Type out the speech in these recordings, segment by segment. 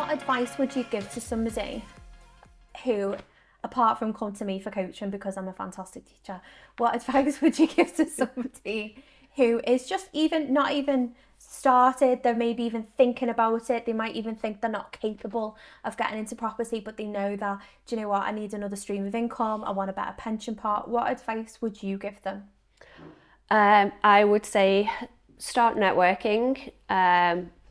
What advice would you give to somebody who, apart from come to me for coaching because I'm a fantastic teacher, what advice would you give to somebody who is just not even started, they're maybe even thinking about it, they might even think they're not capable of getting into property, but they know that, do you know what, I need another stream of income, I want a better pension pot. What advice would you give them? I would say start networking.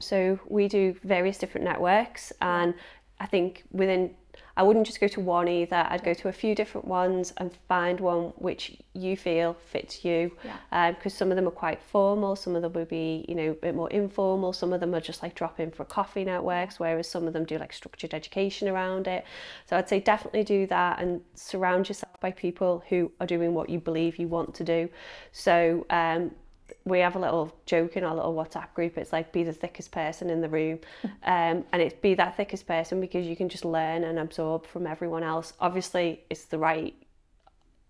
So we do various different networks, and I think I wouldn't just go to one either. I'd go to a few different ones and find one which you feel fits you. Because some of them are quite formal, some of them would be, a bit more informal, some of them are just like drop in for a coffee networks, whereas some of them do like structured education around it. So I'd say definitely do that and surround yourself by people who are doing what you believe you want to do. So we have a little joke in our little WhatsApp group. It's like, be the thickest person in the room. And it's be that thickest person because you can just learn and absorb from everyone else. Obviously, it's the right,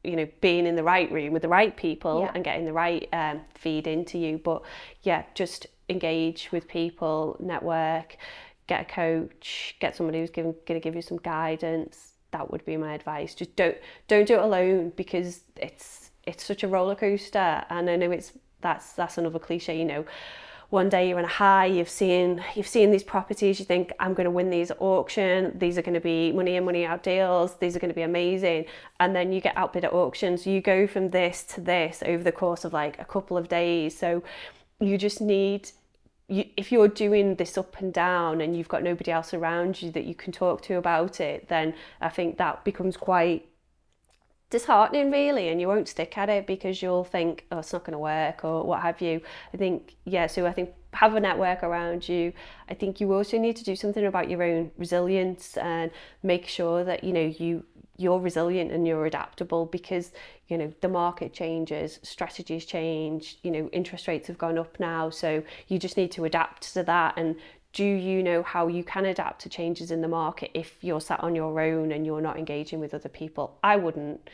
being in the right room with the right people and getting the right feed into you. But yeah, just engage with people, network, get a coach, get somebody who's going to give you some guidance. That would be my advice. Just don't do it alone, because it's such a roller coaster. And I know that's another cliche, one day you're in a high, you've seen these properties, you think, I'm going to win these at auction, these are going to be money in, money out deals, these are going to be amazing, and then you get outbid at auctions. You go from this to this over the course of like a couple of days. So you just need, if you're doing this up and down and you've got nobody else around you that you can talk to about it, then I think that becomes quite disheartening really, and you won't stick at it because you'll think, oh, it's not going to work or what have you. I think have a network around you. I think you also need to do something about your own resilience and make sure that you're resilient and you're adaptable, because the market changes, strategies change, interest rates have gone up now, so you just need to adapt to that. And do you know how you can adapt to changes in the market if you're sat on your own and you're not engaging with other people? I wouldn't,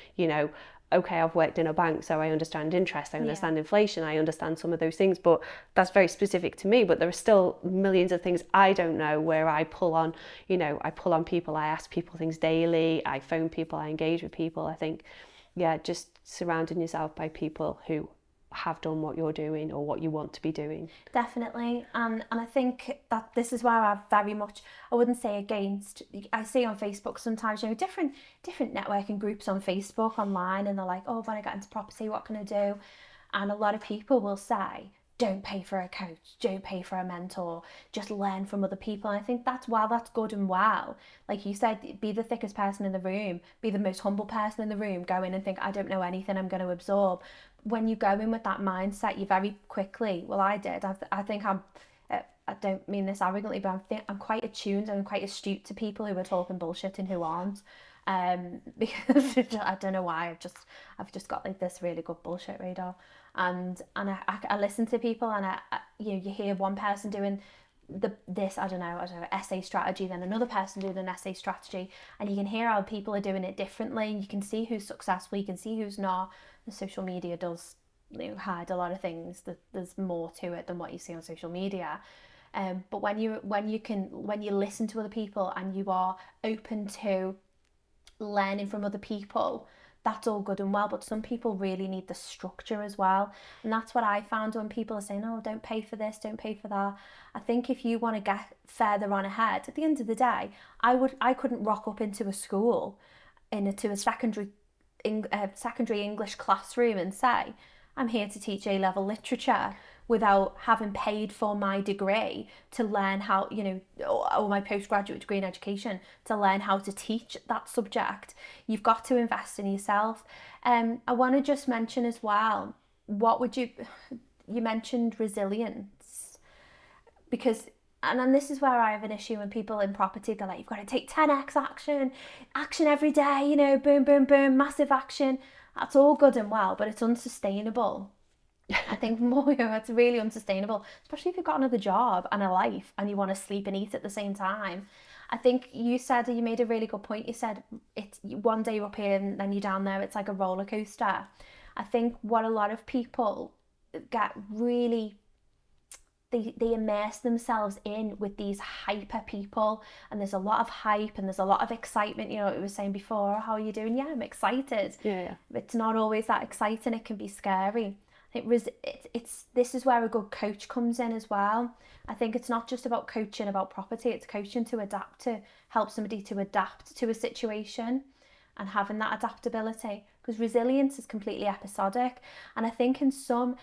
okay, I've worked in a bank, so I understand interest, I understand inflation, I understand some of those things, but that's very specific to me. But there are still millions of things I don't know, where I pull on people, I ask people things daily, I phone people, I engage with people. I think, just surrounding yourself by people who have done what you're doing or what you want to be doing. Definitely. And I think that this is where I wouldn't say against, I see on Facebook sometimes, different networking groups on Facebook, online, and they're like, oh, when I get into property, what can I do? And a lot of people will say, don't pay for a coach, don't pay for a mentor, just learn from other people. And I think that's good and well. Like you said, be the thickest person in the room, be the most humble person in the room, go in and think, I don't know anything, I'm going to absorb. When you go in with that mindset, you very quickly, well, I did, I think I don't mean this arrogantly, but I'm quite attuned and I'm quite astute to people who are talking bullshit and who aren't. Because I don't know why, I've just got like this really good bullshit radar, and I listen to people, and you hear one person doing this I don't know essay strategy, then another person doing an essay strategy, and you can hear how people are doing it differently. You can see who's successful, you can see who's not. The social media does hide a lot of things. There's more to it than what you see on social media. But when you listen to other people and you are open to learning from other people, that's all good and well, but some people really need the structure as well. And that's what I found when people are saying, oh, don't pay for this, don't pay for that. I think if you want to get further on ahead, at the end of the day, I couldn't rock up into a school, into a secondary English classroom and say, I'm here to teach A-level literature, without having paid for my degree to learn how, or my postgraduate degree in education, to learn how to teach that subject. You've got to invest in yourself. I want to just mention as well, you mentioned resilience, because, and then this is where I have an issue when people in property, they're like, you've got to take 10x action every day, boom, boom, boom, massive action. That's all good and well, but it's unsustainable. I think it's really unsustainable, especially if you've got another job and a life and you want to sleep and eat at the same time. I think you made a really good point. You said it's one day you're up here and then you're down there. It's like a roller coaster. I think what a lot of people get really they immerse themselves in with these hyper people, and there's a lot of hype and there's a lot of excitement. You know, it was saying before, how are you doing? Yeah, I'm excited. Yeah. It's not always that exciting. It can be scary. I think this is where a good coach comes in as well. I think it's not just about coaching about property, it's coaching to help somebody to adapt to a situation and having that adaptability, because resilience is completely episodic. And I think in some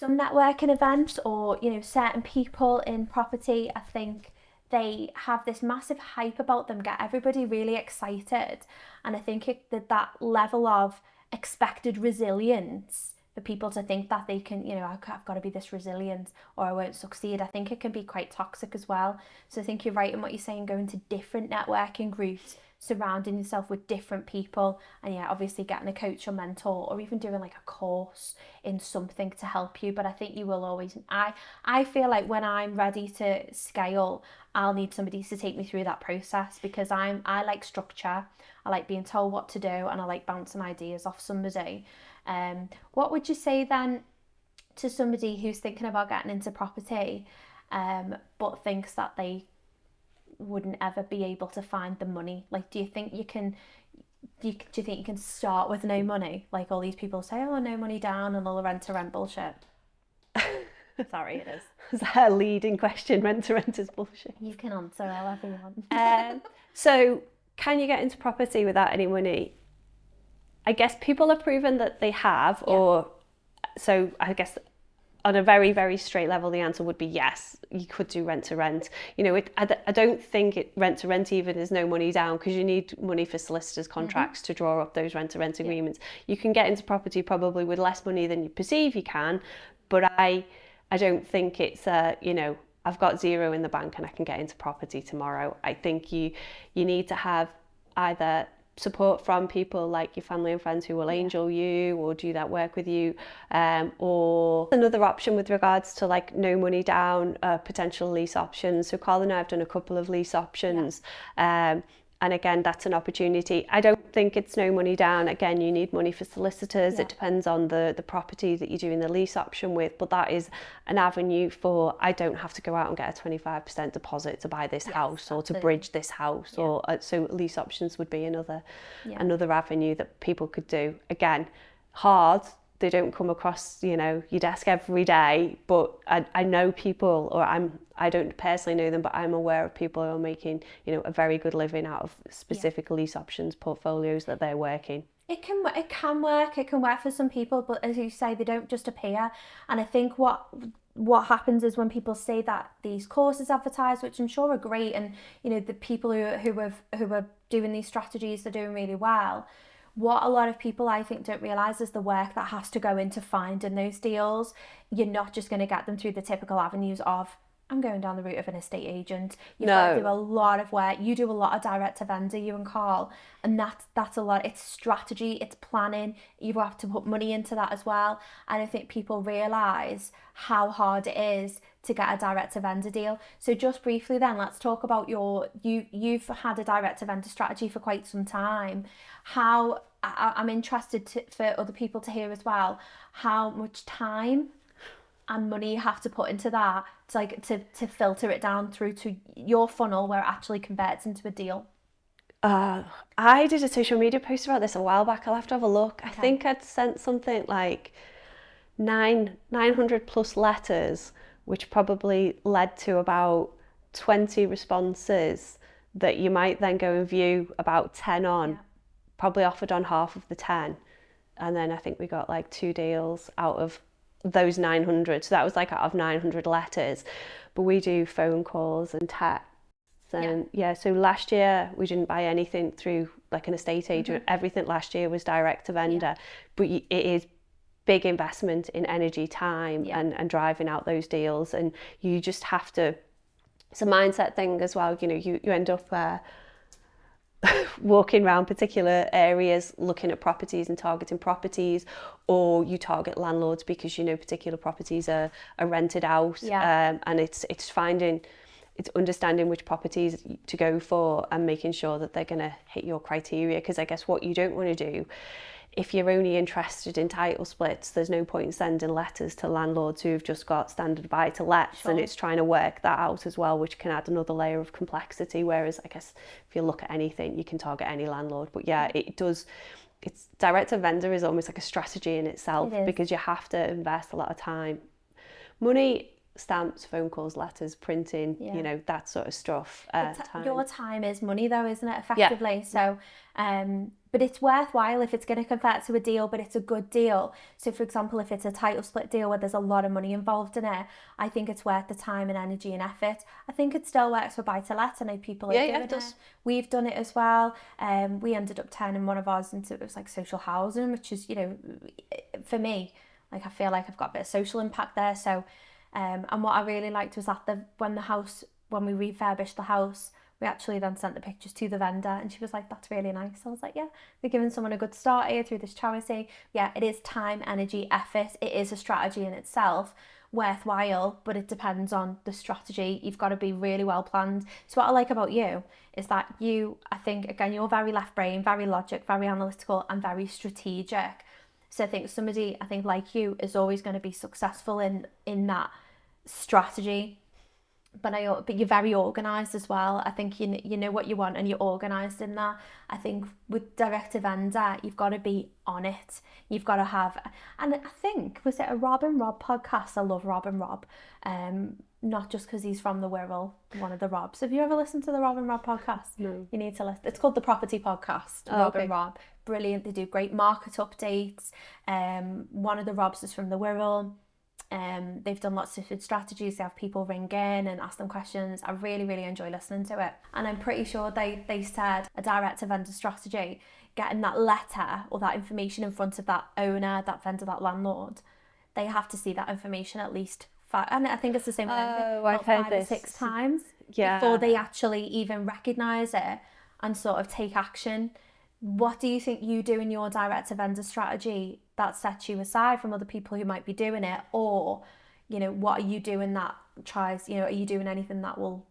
networking events, or you know, certain people in property, I think they have this massive hype about them, get everybody really excited, and I think that level of expected resilience for people to think that they can, you know, I've got to be this resilient or I won't succeed. I think it can be quite toxic as well. So I think you're right in what you're saying, going to different networking groups, surrounding yourself with different people, and yeah, obviously getting a coach or mentor, or even doing like a course in something to help you. But I think you will always, I feel like when I'm ready to scale, I'll need somebody to take me through that process, because I like structure, I like being told what to do, and I like bouncing ideas off somebody. What would you say then to somebody who's thinking about getting into property, but thinks that they wouldn't ever be able to find the money? Like, do you think you can start with no money? Like all these people say, oh, no money down and all the rent to rent bullshit. Sorry, it is. Is that a leading question? Rent to rent is bullshit. You can answer however you want. So can you get into property without any money? I guess people have proven that they have, or so I guess on a very, very straight level, the answer would be yes, you could do rent to rent. You know, I don't think rent to rent even is no money down, because you need money for solicitors' contracts to draw up those rent to rent agreements. You can get into property probably with less money than you perceive you can, but I don't think it's you know, I've got zero in the bank and I can get into property tomorrow. I think you need to have either support from people like your family and friends who will angel you or do that work with you, or another option with regards to like no money down, potential lease options. So Carl and I have done a couple of lease options, and again, that's an opportunity. I don't think it's no money down. Again, you need money for solicitors. It depends on the property that you're doing the lease option with, but that is an avenue for, I don't have to go out and get a 25% deposit to buy this house or to bridge this house, or so lease options would be another avenue that people could do. Again, hard. They don't come across, you know, your desk every day, but I know people, or I don't personally know them, but I'm aware of people who are making, you know, a very good living out of specific lease options portfolios that they're working. It can work for some people, but as you say, they don't just appear. And I think what happens is when people say that these courses advertised, which I'm sure are great, and you know, the people who are doing these strategies, they're doing really well. What a lot of people, I think, don't realise is the work that has to go into finding those deals. You're not just going to get them through the typical avenues of, I'm going down the route of an estate agent. You've got to do a lot of work. You do a lot of direct to vendor, you and Carl, and that's a lot. It's strategy, it's planning. You have to put money into that as well. And I think people realise how hard it is to get a direct to vendor deal. So just briefly then, let's talk about you've had a direct to vendor strategy for quite some time. I'm interested for other people to hear as well, how much time and money you have to put into that to filter it down through to your funnel where it actually converts into a deal. I did a social media post about this a while back. I'll have to have a look. Okay. I think I'd sent something like 900 plus letters, which probably led to about 20 responses that you might then go and view about 10 on, probably offered on half of the 10. And then I think we got like 2 deals out of those 900. So that was like out of 900 letters. But we do phone calls and texts. And so last year we didn't buy anything through like an estate agent. Everything last year was direct to vendor. But it is big investment in energy, time, and driving out those deals. And you just have to, it's a mindset thing as well. You know, you end up walking around particular areas, looking at properties and targeting properties, or you target landlords because you know particular properties are rented out. And it's understanding which properties to go for and making sure that they're going to hit your criteria. Because I guess what you don't want to do if you're only interested in title splits, there's no point in sending letters to landlords who've just got standard buy-to-lets, and it's trying to work that out as well, which can add another layer of complexity. Whereas I guess if you look at anything, you can target any landlord. But yeah, it does. It's direct to vendor is almost like a strategy in itself, because you have to invest a lot of time, money, stamps, phone calls, letters, printing, you know, that sort of stuff. Your time is money though, isn't it, effectively? So but it's worthwhile if it's going to convert to a deal, but it's a good deal. So for example, if it's a title split deal where there's a lot of money involved in it, I think it's worth the time and energy and effort. I think it still works for buy-to-let. I know people are doing it. We've done it as well. We ended up turning one of ours into, it was like social housing, which is, you know, for me, like I feel like I've got a bit of social impact there. So and what I really liked was that when we refurbished the house, we actually then sent the pictures to the vendor, and she was like, that's really nice. I was like, yeah, we're giving someone a good start here through this charity. Yeah, it is time, energy, effort. It is a strategy in itself, worthwhile, but it depends on the strategy. You've got to be really well planned. So what I like about you is that I think, again, you're very left brain, very logic, very analytical, and very strategic. So I think somebody, like you, is always going to be successful in that strategy. But you're very organised as well. I think you know what you want and you're organised in that. I think with direct to vendor, you've got to be on it. You've got to have, and I think, was it a Rob and Rob podcast? I love Rob and Rob. Not just because he's from the Wirral, one of the Robs. Have you ever listened to the Rob and Rob podcast? No. You need to listen. It's called The Property Podcast. Rob and Rob. Brilliant. They do great market updates. One of the Robs is from the Wirral. They've done lots of different strategies. They have people ring in and ask them questions. I really, really enjoy listening to it. And I'm pretty sure they said a direct to vendor strategy, getting that letter or that information in front of that owner, that vendor, that landlord, they have to see that information at least five, and I think it's the same I've heard 5 this. or 6 times before they actually even recognise it and sort of take action. What do you think you do in your direct to vendor strategy that sets you aside from other people who might be doing it? Or, you know, what are you doing that tries, you know, are you doing anything that will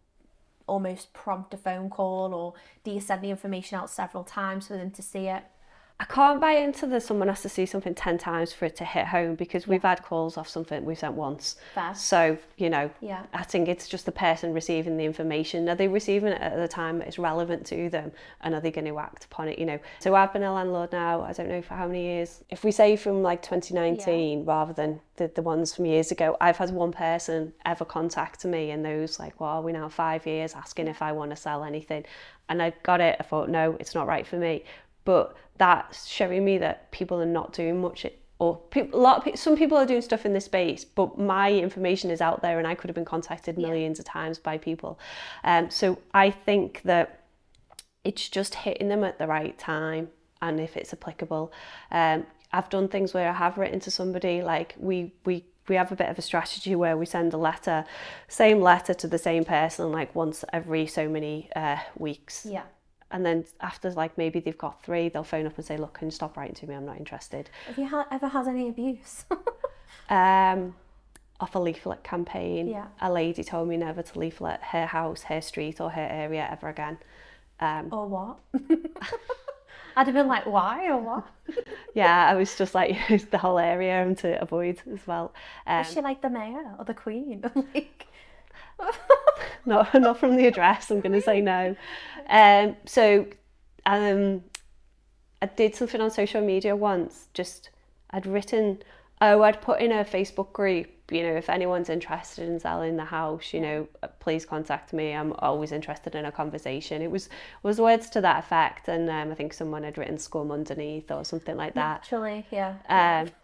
almost prompt a phone call, or do you send the information out several times for them to see it? I can't buy into someone has to see something 10 times for it to hit home, because we've had calls off something we've sent once. Fair. So, you know, I think it's just the person receiving the information. Are they receiving it at the time that it's relevant to them, and are they going to act upon it, you know? So I've been a landlord now, I don't know for how many years. If we say from like 2019 rather than the ones from years ago, I've had one person ever contact me in those, like, what are we now, 5 years, asking if I want to sell anything. And I got it, I thought, no, it's not right for me. But that's showing me that people are not doing much, or some people are doing stuff in this space, but my information is out there and I could have been contacted millions of times by people. So I think that it's just hitting them at the right time, and if it's applicable. I've done things where I have written to somebody, like we have a bit of a strategy where we send same letter to the same person like once every so many weeks. Yeah. And then after, like, maybe they've got 3, they'll phone up and say, look, can you stop writing to me? I'm not interested. Have you ever had any abuse? Off a leaflet campaign. A lady told me never to leaflet her house, her street or her area ever again. Or what? I'd have been like, why or what? Yeah, I was just like, the whole area and to avoid as well. Is she like the mayor or the queen? Like... not from the address, I'm going to say no. So I did something on social media once. I'd put in a Facebook group, you know, if anyone's interested in selling the house, you know, please contact me. I'm always interested in a conversation. It was words to that effect, and I think someone had written scum underneath or something like that. Naturally,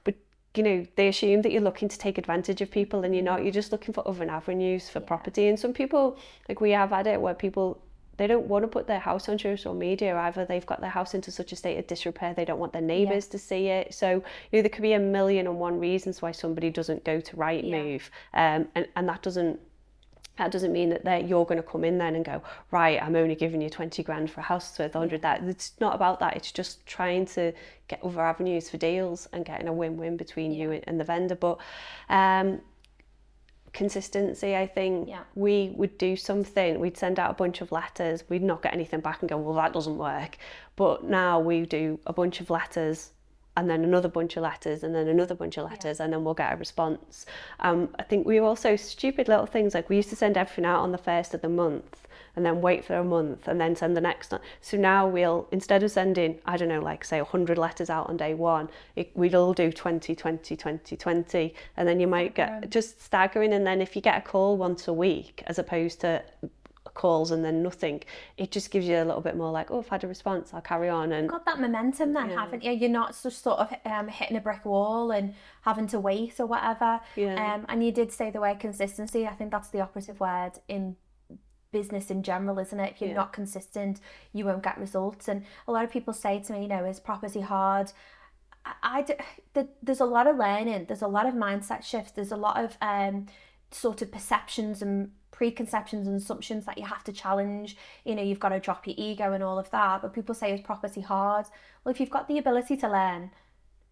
but you know, they assume that you're looking to take advantage of people, and you're not. You're just looking for other avenues for property. And some people, like we have had it, where people, they don't want to put their house on social media. Either they've got their house into such a state of disrepair, they don't want their neighbours to see it. So, you know, there could be 1,000,001 reasons why somebody doesn't go to Rightmove, and that doesn't mean that you're going to come in then and go, right, I'm only giving you 20 grand for a house worth 100. That it's not about that. It's just trying to get other avenues for deals and getting a win-win between you and the vendor. But consistency, I think. We would do something, we'd send out a bunch of letters, we'd not get anything back and go, well, that doesn't work. But now we do a bunch of letters and then another bunch of letters, and then another bunch of letters, and then we'll get a response. I think we also stupid little things, like we used to send everything out on the 1st of the month and then wait for a month and then send the next one. So now we'll, instead of sending, I don't know, like say 100 letters out on day one, we'll all do 20, 20, 20, 20, and then you might get just staggering. And then if you get a call once a week as opposed to calls and then nothing, it just gives you a little bit more like, oh, I've had a response, I'll carry on. And got that momentum then, haven't you? You're not just sort of hitting a brick wall and having to wait or whatever. And you did say the word consistency. I think that's the operative word in business in general, isn't it? If you're not consistent, you won't get results. And a lot of people say to me, you know, is property hard? There's a lot of learning, there's a lot of mindset shifts, there's a lot of sort of perceptions and preconceptions and assumptions that you have to challenge. You know, you've got to drop your ego and all of that. But people say, is property hard? Well, if you've got the ability to learn,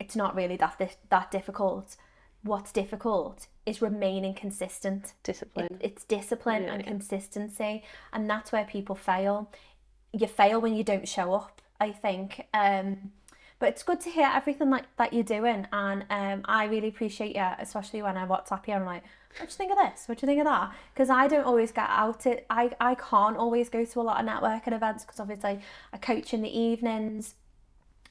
it's not really that difficult. What's difficult is remaining consistent. Discipline. It's discipline and consistency, and that's where people fail. You fail when you don't show up, I think. But it's good to hear everything that you're doing, and I really appreciate you, especially when I WhatsApp you. I'm like, what do you think of this? What do you think of that? Because I don't always get out it. I can't always go to a lot of networking events because obviously I coach in the evenings.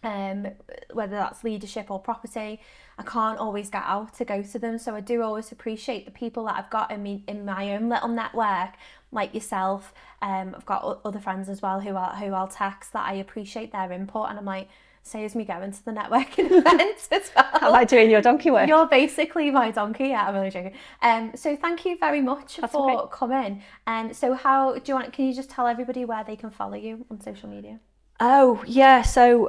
Whether that's leadership or property, I can't always get out to go to them. So I do always appreciate the people that I've got in my own little network, like yourself. I've got other friends as well who I'll text that I appreciate their input, and I'm like, saves me going to the networking events as well. How am I doing your donkey work? You're basically my donkey. Yeah, I'm only joking. So thank you very much for coming. So can you just tell everybody where they can follow you on social media? Oh, yeah. So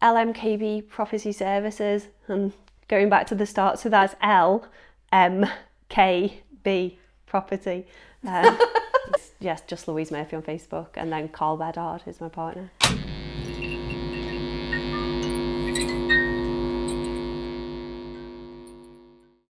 LMKB Property Services, and going back to the start, so that's LMKB Property. Yes, just Louise Murphy on Facebook, and then Carl Bedard is my partner.